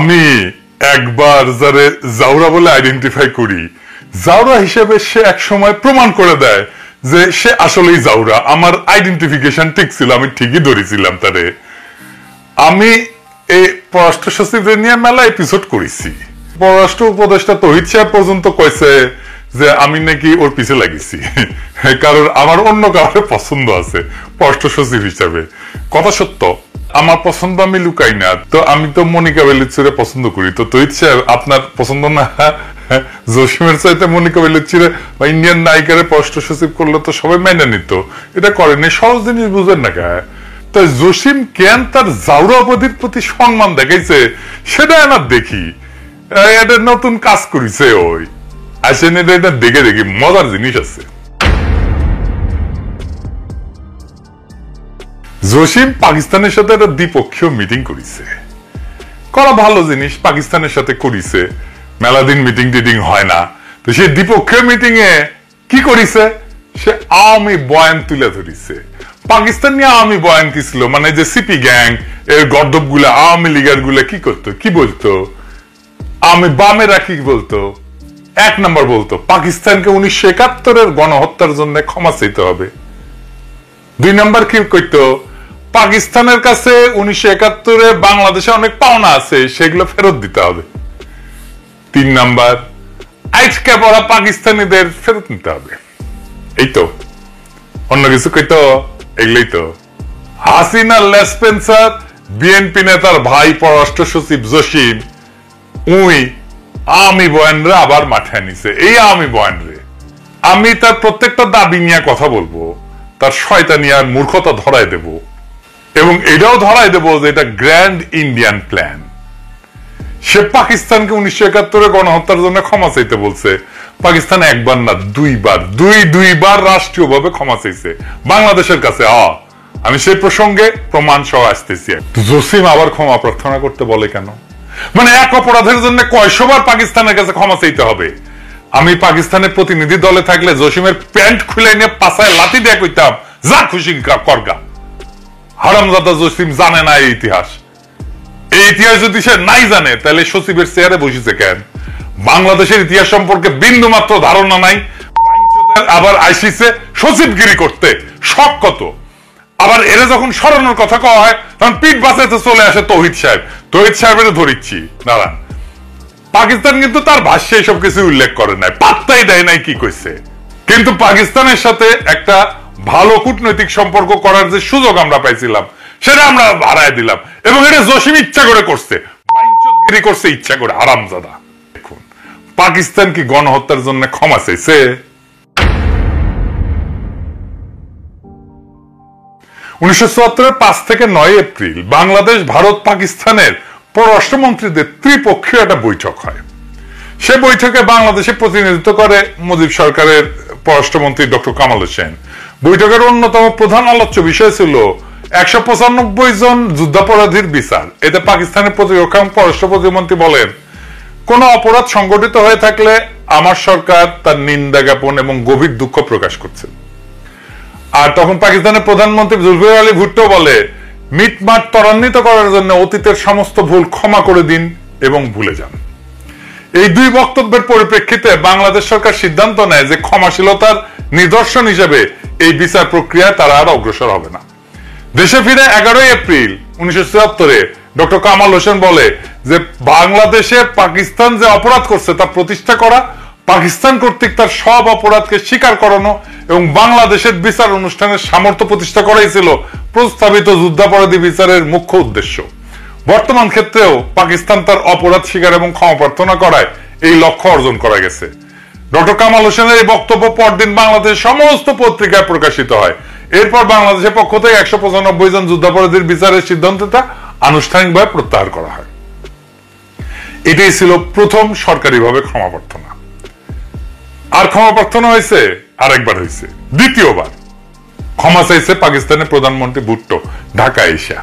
আমি একবার যারে জাউরা বলে আইডেন্টিফাই করি, জাউরা হিসেবে সে এক সময় প্রমাণ করে দেয় যে সে আসলেই জাউরা। আমার আইডেন্টিফিকেশন ঠিক ছিল, আমি ঠিকই ধরেছিলাম তারে। আমি এই পররাষ্ট্র সচিবদের নিয়ে মেলা এপিসোড করেছি। পররাষ্ট্র উপদেষ্টা তৌহিদ সাহেব পর্যন্ত কইছে যে আমি নাকি ওর পিছে লাগিয়েছি, কারণ আমার অন্য কাউকে পছন্দ আছে পররাষ্ট্র সচিব হিসাবে। কথা সত্য, আমার পছন্দ আমি লুকাই না। তো আমি তো মনিকা বেলুচিরে পছন্দ করি। তো তৌহিদ সাহেব আপনার পছন্দ না জসিমের চাইতে মনিকা বেলুচিরে বা ইন্ডিয়ান নায়িকারে পররাষ্ট্র সচিব করলে তো সবাই মেনে নিত, এটা করেনি। সহজ জিনিস বুঝেন না কে? তো জসিম কেন তার জাউরা উপাধির প্রতি সম্মান দেখাইছে সেটা আমার দেখি। এটা নতুন কাজ করেছে ওই, আসেন এটা দেখে দেখি, মজার জিনিস আছে। জসিম পাকিস্তানের সাথে একটা দ্বিপক্ষীয় মিটিং করেছে, করা ভালো জিনিস, পাকিস্তানের সাথে করেছে। মেলা দিন মিটিং টিটিং হয় না, তো সে দ্বিপক্ষীয় মিটিং এ কি করেছে, সে আওয়ামী বয়ান তুলে ধরেছে। পাকিস্তান নিয়ে আওয়ামী বয়ান কি ছিল, মানে যে সিপি গ্যাং এর গর্দব গুলা, আওয়ামী লীগের গুলা কি করতো, কি বলতো, আমি বামেরা কি বলতো, এক নম্বর বলতো পাকিস্তানকে 1971-এর গণহত্যার জন্য ক্ষমা চাইতে হবে। 2 নম্বর কি করতো, পাকিস্তানের কাছে 1971-এ বাংলাদেশে অনেক পাওনা আছে, সেগুলো ফেরত দিতে হবে। 3 নম্বর, আজকে পড়া পাকিস্তানিদের ফেরত নিতে হবে। এই তো, অন্য কিছু কইতো, এগুলোই তো। হাসিনা লেসপেন্সার বিএনপি নেতার ভাই পররাষ্ট্র সচিব জসিম উই আওয়ামী বয়ানরে আবার মাঠে নিছে। এই আওয়ামী বয়ানরে আমি তার প্রত্যেকটা দাবি নিয়ে কথা বলবো, তার শয়তানি আর মূর্খতা ধরাই দেব, এবং এটাও ধরাই দেব যে এটা গ্র্যান্ড ইন্ডিয়ান প্ল্যান। সে পাকিস্তানকে 1971-এ গণহত্যার জন্য ক্ষমা চাইতে বলছে। পাকিস্তান একবার না দুইবার রাষ্ট্রীয়ভাবে ক্ষমা চাইছে বাংলাদেশের কাছে। আমি সেই প্রসঙ্গে প্রমাণ সহ আসতেছি। জসিম আবার ক্ষমা প্রার্থনা করতে বলে কেন? মানে এক অপরাধের জন্য কয়শবার পাকিস্তানের কাছে ক্ষমা চাইতে হবে? আমি পাকিস্তানের প্রতিনিধি দলে থাকলে জসিমের প্যান্ট খুলে নিয়ে পাছায় লাথি দিয়ে কইতাম, যা খুশি করগা। হারামজাদা জসিম জানে না এই ইতিহাস। এই ইতিহাস যদি সে নাই জানে তাহলে সচিবের চেয়ারে বসেছে কেন? বাংলাদেশের ইতিহাস সম্পর্কে বিন্দু মাত্র ধারণা নাই, আবার আইসিছে সচিবগিরি করতে। শখ কত! আবার এরা যখন সরানোর কথা কওয়া হয় তখন পিঠ বাঁচাতে চলে আসে তৌহিদ সাহেব। তৌহিদ সাহেবের ধরিচ্ছি, দাঁড়ান। পাকিস্তান কিন্তু তার ভাষ্যে এসব কিছু উল্লেখ করে নাই, পাত্তাই দেয় নাই কি কইছে। কিন্তু পাকিস্তানের সাথে একটা ভালো কূটনৈতিক সম্পর্ক করার যে সুযোগ আমরা পাইছিলাম সেটা আমরা হারায় দিলাম, এবং এটা জসিম ইচ্ছা করে করছে, বাইঞ্চোদগিরি করছে ইচ্ছা করে, হারামজাদা। দেখুন, পাকিস্তান কি গণহত্যার জন্য ক্ষমা চাইছে? 1974-এর 5 থেকে 9 এপ্রিল বাংলাদেশ, ভারত, পাকিস্তানের পররাষ্ট্রমন্ত্রীদের ত্রিপক্ষীয় একটা বৈঠক হয়। সে বৈঠকে বাংলাদেশে প্রতিনিধিত্ব করে মুজিব সরকারের পররাষ্ট্রমন্ত্রী ডক্টর কামাল হোসেন। বৈঠকের অন্যতম প্রধান আলোচ্য বিষয় ছিল 195 জন যুদ্ধাপরাধীর বিচার। এতে পাকিস্তানের প্রতিরক্ষা এবং পররাষ্ট্র প্রতিমন্ত্রী বলেন, কোন অপরাধ সংগঠিত হয়ে থাকলে আমার সরকার তার নিন্দা জ্ঞাপন এবং গভীর দুঃখ প্রকাশ করছে। আর তখন পাকিস্তানের প্রধানমন্ত্রী জুলফিকার আলী ভুট্টো বলে, মিটমাট ত্বরান্বিত করার জন্য অতীতের সমস্ত ভুল ক্ষমা করে দিন এবং ভুলে যান। এই দুই বক্তব্যের পরিপ্রেক্ষিতে বাংলাদেশ সরকার সিদ্ধান্ত নেয় যে ক্ষমাশীলতার নিদর্শন হিসেবে এই বিচার প্রক্রিয়ায় তারা আর অগ্রসর হবে না। দেশে ফিরে 11 এপ্রিল 1974-এ ডক্টর কামাল হোসেন বলে যে বাংলাদেশে পাকিস্তান যে অপরাধ করছে তা প্রতিষ্ঠা করা, পাকিস্তান কর্তৃক তার সব অপরাধকে স্বীকার করানো এবং বাংলাদেশের বিচার অনুষ্ঠানের সামর্থ্য প্রতিষ্ঠা করাই ছিল প্রস্তাবিত যুদ্ধাপরাধী বিচারের মুখ্য উদ্দেশ্য। বর্তমান ক্ষেত্রেও পাকিস্তান তার অপরাধ স্বীকার এবং ক্ষমা প্রার্থনা করায় এই লক্ষ্য অর্জন করা গেছে। ডক্টর কামাল হোসেনের এই বক্তব্য পরদিন বাংলাদেশের সমস্ত পত্রিকায় প্রকাশিত হয়। এরপর বাংলাদেশের পক্ষ থেকে 195 জন যুদ্ধাপরাধীর বিচারের সিদ্ধান্তটা আনুষ্ঠানিকভাবে প্রত্যাহার করা হয়। এটাই ছিল প্রথম সরকারিভাবে ক্ষমা প্রার্থনা। আর ক্ষমা প্রার্থনা হয়েছে আরেকবার, হয়েছে দ্বিতীয়বার। ক্ষমা চাইছে পাকিস্তানের প্রধানমন্ত্রী ভুট্টো ঢাকা এসে।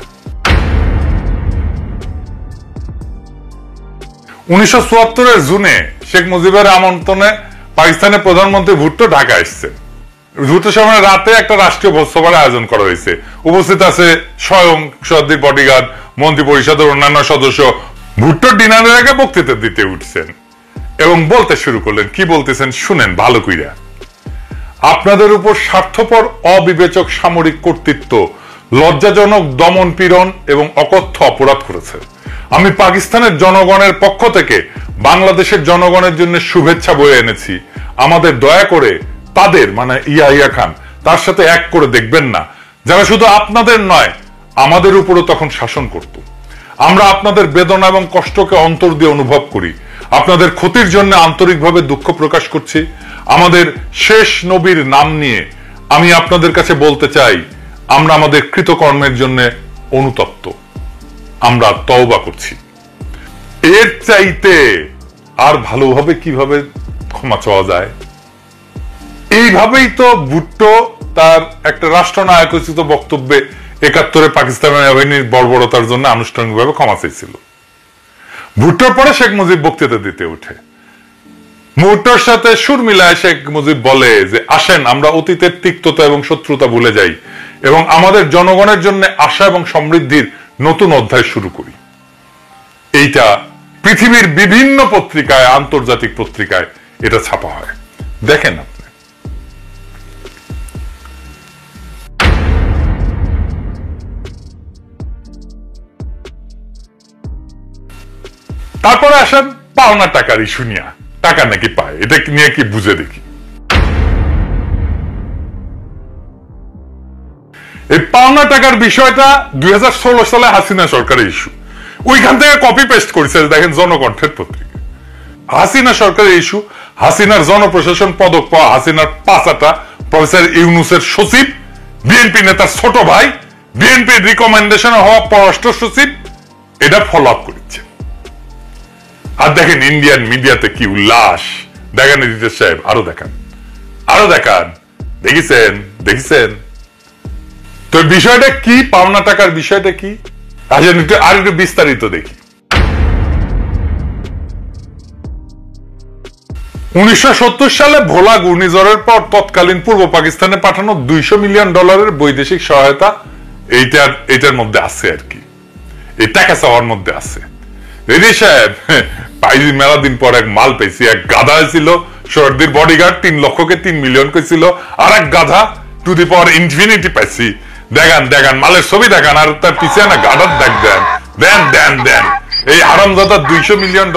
1974-এর জুনে শেখ মুজিবের আমন্ত্রণে পাকিস্তানের প্রধানমন্ত্রী ভুট্টো ঢাকা এসেছে। ভুট্টোর সময় রাতে একটা রাষ্ট্রীয় ভোজসভার আয়োজন করা হয়েছে। উপস্থিত আছে স্বয়ং শতাব্দীর বডিগার্ড, মন্ত্রী পরিষদের অন্যান্য সদস্য, ভুট্টো ডিনারের আগে বক্তৃতা দিতে উঠছেন এবং বলতে শুরু করলেন। কি বলতেছেন শুনেন ভালো কইরা। আপনাদের উপর স্বার্থপর অবিবেচক সামরিক কর্তৃত্ব লজ্জাজনক দমন পীড়ন এবং অকথ্য অপরাধ করেছে। আমি পাকিস্তানের জনগণের পক্ষ থেকে বাংলাদেশের জনগণের জন্য শুভেচ্ছা বয়ে এনেছি। আমাদের দয়া করে তাদের মানে ইয়াহিয়া খান তার সাথে এক করে দেখবেন না, যারা শুধু আপনাদের নয় আমাদের উপরও তখন শাসন করত। আমরা আপনাদের বেদনা এবং কষ্টকে অন্তর দিয়ে অনুভব করি। আপনাদের ক্ষতির জন্য আন্তরিকভাবে দুঃখ প্রকাশ করছি। আমাদের শেষ নবীর নাম নিয়ে আমি আপনাদের কাছে বলতে চাই, আমরা আমাদের কৃতকর্মের জন্য অনুতপ্ত, আমরা তওবা করছি। এর চাইতে আর ভালোভাবে কিভাবে ক্ষমা চাওয়া যায়? এইভাবেই তো ভুট্টো তার একটা রাষ্ট্রনায়কোচিত বক্তব্যে ৭১ পাকিস্তান বাহিনীর বর্বরতার জন্য আনুষ্ঠানিকভাবে ক্ষমা চাইছিল। ভুট্টোর পরে শেখ মুজিব বক্তৃতা দিতে উঠে ভুট্টোর সাথে সুর মিলায় শেখ মুজিব বলে যে আসেন আমরা অতীতের তিক্ততা এবং শত্রুতা ভুলে যাই এবং আমাদের জনগণের জন্য আশা এবং সমৃদ্ধির নতুন অধ্যায় শুরু করি। এইটা পৃথিবীর বিভিন্ন পত্রিকায়, আন্তর্জাতিক পত্রিকায় এটা ছাপা হয়, দেখেন আপনি। তারপরে আসেন পাওনা টাকার ইস্যু নিয়ে। টাকা নাকি পায়, এটা নিয়ে কি বুঝে দেখি। এই পাওনা টাকার বিষয়টা 2016 সালে হাসিনা সরকারের ইস্যু, ওইখান থেকে কপি পেস্ট করেছে। দেখেন জনকণ্ঠের পত্রিকা, হাসিনা সরকারের ইস্যু, হাসিনার জনপ্রশাসন পদক পাওয়া হাসিনার পাঁচাটা প্রফেসর ইউনুসের সচিব, বিএনপি নেতার ছোট ভাই, বিএনপির রিকমেন্ডেশনে হওয়া পররাষ্ট্র সচিব, এটা ফলো আপ করেছে। আর দেখেন ইন্ডিয়ান মিডিয়াতে কি উল্লাস, দেখেন এডিটর সাহেব, আরো দেখান, আরো দেখান, দেখেছেন তো বিষয়টা কি, পাওনা টাকার বিষয়টা কি, আর একটু বিস্তারিত দেখি। 1970 সালে ভোলা ঘূর্ণিঝড়ের পর তৎকালীন পূর্ব পাকিস্তানে পাঠানো $200 মিলিয়ন বৈদেশিক সহায়তা এইটার মধ্যে আছে আর কি, এই টাকা চাওয়ার মধ্যে আছে। রেডি সাহেব পাইছি মেলা দিন পর এক মাল পেয়েছি, এক গাধা ছিল শহরদের বডিগার্ড, 3 লক্ষকে 3 মিলিয়ন কইছিল, আর এক গাধা টু দি পাওয়ার ইনফিনিটি পাইছি। দেখান মালের ছবি দেখান, আর তার পিছিয়ে না গাধার দেখ দেন। এই হারামজাদা $200 মিলিয়ন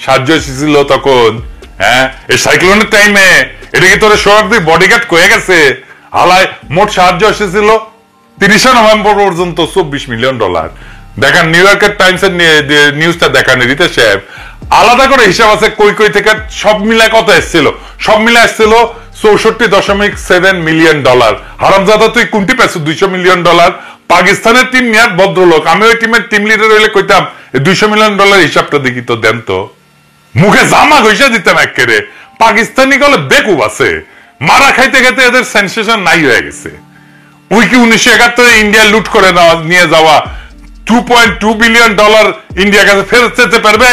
সাহায্য এসেছিল তখন। হ্যাঁ, এই সাইক্লোনের টাইমে। এটা কি তোর শহরদের বডিগার্ড কয়ে গেছে? হালায় মোট সাহায্য এসেছিল 30 নভেম্বর পর্যন্ত $24 মিলিয়ন। দেখেন নিউ ইয়র্কের টাইমসের নিউজটা দেখান রিতে সাহেব, আলাদা করে হিসাব আছে কই থেকে সব মিলায় কত এসেছিল। সব মিলায় এসেছিল $64.7 মিলিয়ন। হারামজাদা তুই কোনটি পেয়েছ $200 মিলিয়ন? পাকিস্তানের টিম নিয়ে ভদ্রলোক, আমি ওই টিমের টিম লিডার হইলে কইতাম $200 মিলিয়ন হিসাবটা দেখি তো, দেন তো। মুখে জামা ঘষা দিতাম একেবারে। পাকিস্তানি গলে বেকুব আছে, মারা খাইতে খাইতে এদের সেন্সেশন নাই হয়ে গেছে। ওই কি 1971 ইন্ডিয়া লুট করে নিয়ে যাওয়া $2.2 বিলিয়ন ইন্ডিয়ার কাছে ফেরত যেতে পারবে?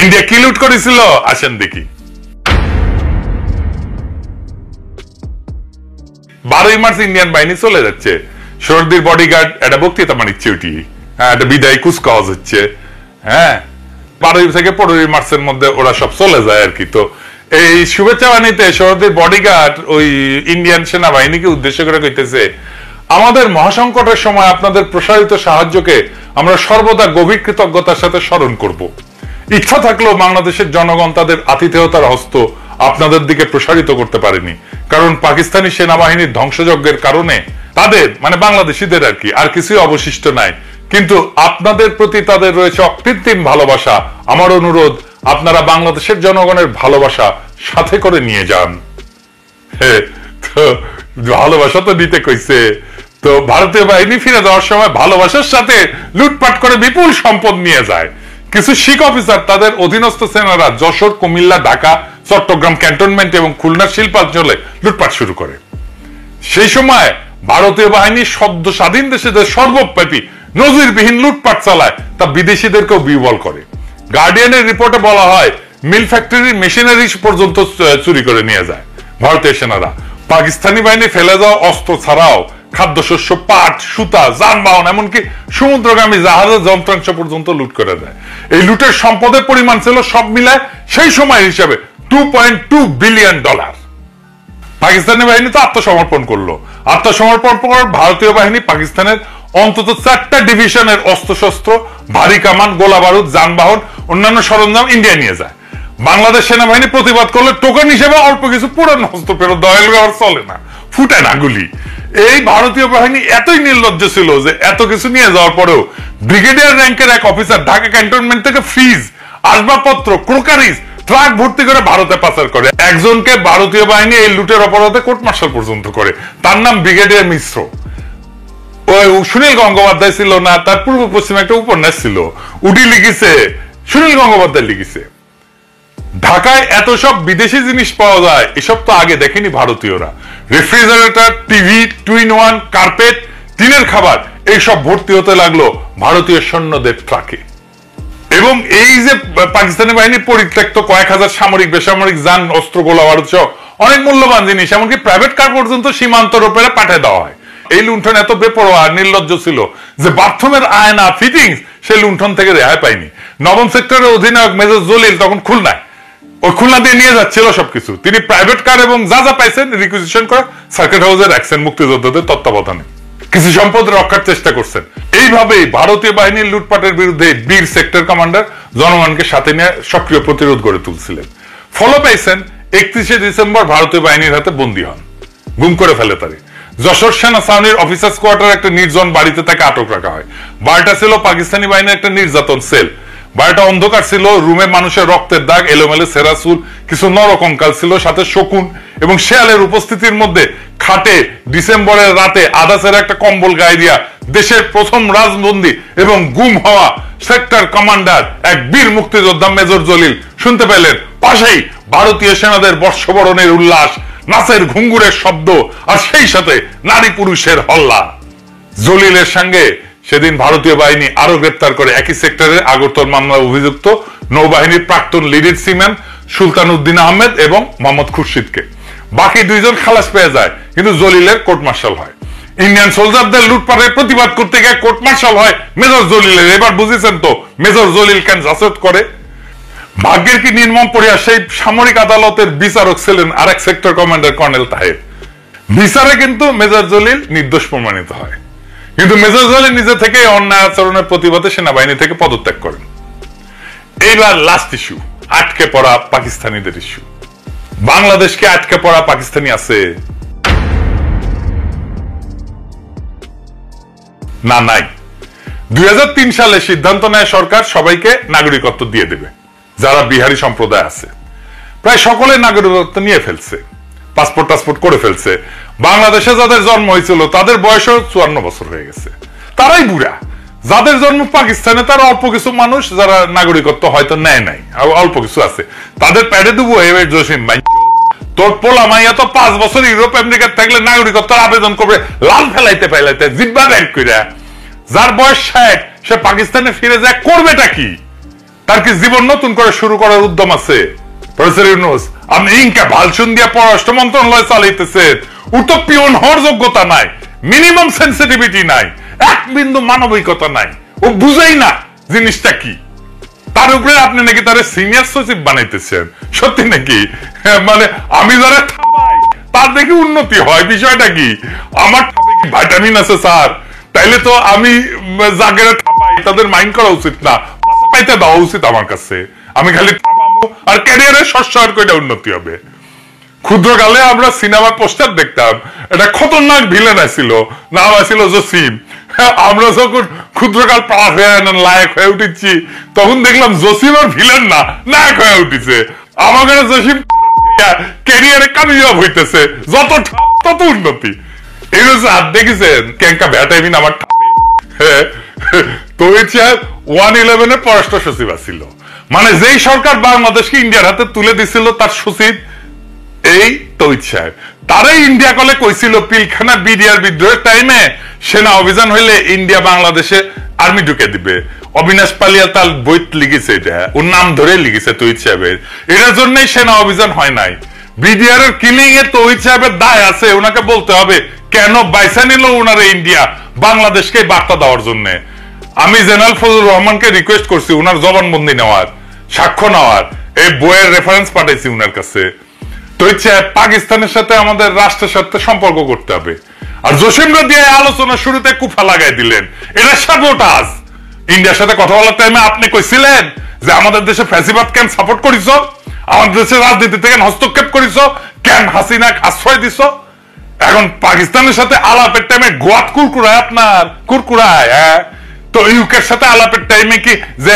ইন্ডিয়া কি লুট করেছিল আসেন দেখি। 12 মার্চ ইন্ডিয়ান বাহিনী চলে যাচ্ছে, সর্দির বডিগার্ড একটা বক্তৃতা মানিচ্ছে, ওটি একটা বিদায় কুচকাওয়াজ হচ্ছে। হ্যাঁ, 12 থেকে 15 মার্চের মধ্যে ওরা সব চলে যায় আর কি। তো এই শুভেচ্ছা বাণীতে সর্দির বডিগার্ড ওই ইন্ডিয়ান সেনাবাহিনীকে উদ্দেশ্য করে কইতেছে, আমাদের মহাসংকটের সময় আপনাদের প্রসারিত সাহায্যকে আমরা সর্বদা গভীর কৃতজ্ঞতার সাথে স্মরণ করব। ইচ্ছা থাকলেও বাংলাদেশের জনগণ তাদের আতিথেয়তার হস্ত আপনাদের দিকে প্রসারিত করতে পারেনি, কারণ পাকিস্তানি সেনাবাহিনীর ধ্বংসযজ্ঞের কারণে তাদের মানে বাংলাদেশিদের আর কি আর কিছুই অবশিষ্ট নাই। কিন্তু আপনাদের প্রতি তাদের রয়েছে অকৃত্রিম ভালোবাসা। আমার অনুরোধ, আপনারা বাংলাদেশের জনগণের ভালোবাসা সাথে করে নিয়ে যান। তো ভালোবাসা তো নিতে কইছে, তো ভারতীয় বাহিনী ফিরে যাওয়ার সময় ভালোবাসার সাথে লুটপাট করে বিপুল সম্পদ নিয়ে যায়। কিছু শিখ অফিসার তাদের অধীনস্থ সেনারা যশোর, কুমিল্লা, ঢাকা, চট্টগ্রাম ক্যান্টনমেন্ট এবং খুলনার শিল্পাঞ্চলে লুটপাট শুরু করে। সেই সময় ভারতীয় বাহিনী সদ্য স্বাধীন দেশেদের সর্বব্যাপী নজিরবিহীন লুটপাট চালায়, তা বিদেশিদেরকেও বিহ্বল করে। গার্ডিয়ানের রিপোর্টে বলা হয় মিল ফ্যাক্টরির মেশিনারি পর্যন্ত চুরি করে নিয়ে যায় ভারতীয় সেনারা। পাকিস্তানি বাহিনী ফেলে যাওয়া অস্ত্র ছাড়াও খাদ্যশস্য, পাট, সুতা, যানবাহন, এমনকি সমুদ্রগামী জাহাজের যন্ত্রাংশ পর্যন্ত লুট করে দেয়। এই লুটের সম্পদের পরিমাণ ছিল সব মিলায় সেই সময় হিসাবে $2.2 বিলিয়ন। পাকিস্তানি বাহিনী তো আত্মসমর্পণ করলো। আত্মসমর্পণ পর ভারতীয় বাহিনী পাকিস্তানের অন্তত 4টা ডিভিশনের অস্ত্রশস্ত্র, ভারী কামান, গোলা বারুদ, যানবাহন, অন্যান্য সরঞ্জাম ইন্ডিয়া নিয়ে যায়। বাংলাদেশ সেনাবাহিনী প্রতিবাদ করলে টোকেন হিসেবে অল্প কিছু পুরানো অস্ত্র ফেরত দেওয়া ব্যবহার চলে না, ফুটে না গুলি। এই ভারতীয় বাহিনী এতই নির্লজ্জ ছিল যে এত কিছু নিয়ে যাওয়ার পরেও ব্রিগেডিয়ার র্যাঙ্কের এক অফিসার ঢাকা ক্যান্টনমেন্ট থেকে ফ্রিজ, আসবাবপত্র, ক্রোকারিজ ট্রাক ভর্তি করে ভারতে পাচার করে। একজনকে ভারতীয় বাহিনী এই লুটের অপরাধে কোর্ট মার্শাল পর্যন্ত করে। তার নাম ব্রিগেডিয়ার মিশ্র। ওই সুনীল গঙ্গোপাধ্যায় ছিল না, তার পূর্ব পশ্চিমে একটা উপন্যাস ছিল, উটি লিখেছে, সুনীল গঙ্গোপাধ্যায় লিখেছে। ঢাকায় এত সব বিদেশি জিনিস পাওয়া যায়, এসব তো আগে দেখেনি ভারতীয়রা। রেফ্রিজারেটর, টিভি, 2-in-1, কার্পেট, টিনের খাবার, এইসব ভর্তি হতে লাগলো ভারতীয় সৈন্যদের ট্রাকে। এবং এই যে পাকিস্তানি বাহিনী পরিত্যক্ত কয়েক হাজার সামরিক, বেসামরিক যান, অস্ত্র, গোলা বারুদ সহ অনেক মূল্যবান জিনিস, এমনকি প্রাইভেট কার পর্যন্ত সীমান্ত রোপেরে পাঠিয়ে দেওয়া হয়। এই লুণ্ঠন এত বেপরোয়া নির্লজ্জ ছিল যে বাথরুমের আয়না, ফিটিংস সেই লুণ্ঠন থেকে রেহাই পায়নি। নবম সেক্টরের অধিনায়ক মেজর জলিল তখন খুলনায়, ওই খুলনা দিয়ে নিয়ে যাচ্ছিল সবকিছু। তিনি প্রাইভেট কার এবং যা যা পাইছেন রিকুইজিশন করে সার্কিট হাউসে রাখছেন মুক্তিযোদ্ধাদের তত্ত্বাবধানে। কিছু সম্পদ রক্ষার চেষ্টা করছেন। এইভাবেই ভারতীয় বাহিনীর লুটপাটের বিরুদ্ধে বীর সেক্টর কমান্ডার জনগণকে সাথে নিয়ে সক্রিয় প্রতিরোধ গড়ে তুলছিলেন। ফলো পাইছেন 31শে ডিসেম্বর ভারতীয় বাহিনীর হাতে বন্দী হন, গুম করে ফেলে তারে। যশোর সেনা ছাউনির অফিসার্স কোয়ার্টার একটা নির্জন বাড়িতে তাকে আটক রাখা হয়। বাড়িটা ছিল পাকিস্তানি বাহিনীর একটা নির্যাতন সেল। বাড়িটা অন্ধকার ছিল, রুমে মানুষের রক্তের দাগ, এলোমেলো সেরা চুল, কিছু নরকঙ্কাল ছিল, সাথে শকুন এবং শেয়ালের উপস্থিতির মধ্যে খাটে ডিসেম্বরের রাতে আদাসের একটা কম্বল গায়ে দিয়া দেশের প্রথম রাজবন্দী এবং গুম হওয়া সেক্টর কমান্ডার এক বীর মুক্তিযোদ্ধা মেজর জলিল শুনতে পেলেন পাশেই ভারতীয় সেনাদের বর্ষবরণের উল্লাস, নাচের ঘুঙ্গুরের শব্দ, আর সেই সাথে নারী পুরুষের হল্লা। জলিলের সঙ্গে সেদিন ভারতীয় বাহিনী আরো গ্রেপ্তার করে একই সেক্টরের আগরতল মামলায় অভিযুক্ত নৌবাহিনীর প্রাক্তন লিডের সিম্যান সুলতান উদ্দিন আহমেদ এবং মোহাম্মদ খুরশিদকে। বাকি দুইজন খালাস পেয়ে যায়, কিন্তু জলিলের কোর্ট মার্শাল হয়। ইন্ডিয়ান সোলজারদের লুটপাটের প্রতিবাদ করতে গিয়ে কোর্ট মার্শাল হয় মেজর জলিলের। এবার বুঝেছেন তো মেজর জলিল কেন জাসদ করে। ভাগ্যের কি নির্মম পরিহাস, সেই সামরিক আদালতের বিচারক ছিলেন আরেক সেক্টর কমান্ডার কর্নেল তাহের। বিচারে কিন্তু মেজর জলিল নির্দোষ প্রমাণিত হয়, কিন্তু মেজর জলিল নিজে থেকে অন্যায় আচরণের প্রতিবাদে সেনাবাহিনী থেকে পদত্যাগ করেন। এইবার লাস্ট ইস্যু, আটকে পড়া পাকিস্তানিদের ইস্যু। বাংলাদেশকে আটকে পড়া পাকিস্তানি আছে না? নাই। 2003 সালে সিদ্ধান্ত নেয় সরকার সবাইকে নাগরিকত্ব দিয়ে দেবে যারা বিহারি সম্প্রদায় আছে। প্রায় সকলে নাগরিকত্ব নিয়ে ফেলছে, পাসপোর্ট টাসপোর্ট করে ফেলছে। বাংলাদেশে যাদের জন্ম হয়েছিল তাদের বয়সও 54 বছর হয়ে গেছে, তারাই বুড়া। যাদের জন্ম পাকিস্তানে তারা অল্প কিছু মানুষ যারা নাগরিকত্ব হয়তো নেয় নাই, অল্প কিছু আছে, তাদের প্যাডে দেবো এবার জসিম ভাই তোর পোলা মাইয়া তো 5 বছর ইউরোপ আমেরিকা থাকলে নাগরিকত্ব আবেদন করবে লাল ফেলাইতে জিব্বা ব্যাগ করে। যার বয়স 60 সে পাকিস্তানে ফিরে যায় করবেটা কি? তার কি জীবন নতুন করে শুরু করার উদ্যম আছে? প্রফেসর ইউনূস আপনি ইনকা ভালসুন দিয়া পররাষ্ট্র মন্ত্রণালয় চালাইতেছেন, ওর তো পিয়ন হওয়ার যোগ্যতা নাই, মিনিমাম সেন্সিটিভিটি নাই, এক বিন্দু মানবিকতা নাই, ও বুঝেই না জিনিসটা কি। তার উপরে আপনি নাকি তার সিনিয়র সচিব বানাইতেছেন, সত্যি নাকি? মানে আমি যারা ঠাপাই তার দেখি উন্নতি হয়, বিষয়টা কি? আমার ভিটামিন আছে স্যার, তাইলে তো আমি যাকে ঠাপাই তাদের মাইন্ড করা উচিত না, পাইতে দেওয়া উচিত আমার কাছে। আমি খালি ঠাপাবো আর ক্যারিয়ারের শস্য কয়টা উন্নতি হবে। ক্ষুদ্রকালে আমরা সিনেমার পোস্টার দেখতাম, এটা খতরনাক ভিলেন আছিল, নাম আছিল জসিম। আমরা যখন ক্ষুদ্রকাল পার হয়ে লায়ক হয়ে উঠেছি তখন দেখলাম জসিম আর ভিলেন না, নায়ক হয়ে উঠেছে। আমার কাছে জসিম ক্যারিয়ারে কামিয়াব হইতেছে, যত তত উন্নতি। এই আর দেখেছেন ক্যাঙ্কা ভ্যাটাইমিন আমার তো 111 পররাষ্ট্র সচিব আছিল, মানে যেই সরকার বাংলাদেশকে ইন্ডিয়ার হাতে তুলে দিছিল তার সচিব এই তৌহিদ সাহেব। তারাই ইন্ডিয়া কলে কইছিল পিলখানা বিডিআর বিদ্রোহের টাইমে সেনা অভিযান হইলে ইন্ডিয়া বাংলাদেশে আর্মি ঢুকে দিবে। অবিনাশ পালিয়া তার বই লিখেছে, এটা ওর নাম ধরে লিখেছে তৌহিদ সাহেবের। এটার জন্যই সেনা অভিযান হয় নাই। বিডিআর এর কিলিং এ তৌহিদ সাহেবের দায় আছে, ওনাকে বলতে হবে কেন বাইসা নিল ওনারে ইন্ডিয়া বাংলাদেশকে বার্তা দেওয়ার জন্য। আমি জেনারেল ফজলুর রহমানকে রিকোয়েস্ট করছি ওনার জবানবন্দি নেওয়ার, সাক্ষ্য নেওয়ার, এই বইয়ের রেফারেন্স পাঠাইছি ওনার কাছে। তৌহিদ সাহেব, পাকিস্তানের সাথে আমাদের রাষ্ট্রের সাথে সম্পর্ক করতে হবে। আর জসিমরা দিয়ে আলোচনা শুরুতে কুফা লাগাই দিলেন, এটা সাবোটাজ। ইন্ডিয়ার সাথে কথা বলার টাইমে আপনি কইছিলেন যে আমাদের দেশে ফ্যাসিবাদ কেন সাপোর্ট করিস, আমাদের দেশের রাজনীতি থেকে হস্তক্ষেপ করিস, কেন হাসিনা আশ্রয় দিস। এখন পাকিস্তানের সাথে আলাপের টাইমে গোয়াত কুরকুরায়, আপনার কুরকুরায়। হ্যাঁ, তো ইউকের সাথে আলাপের টাইমে কি যে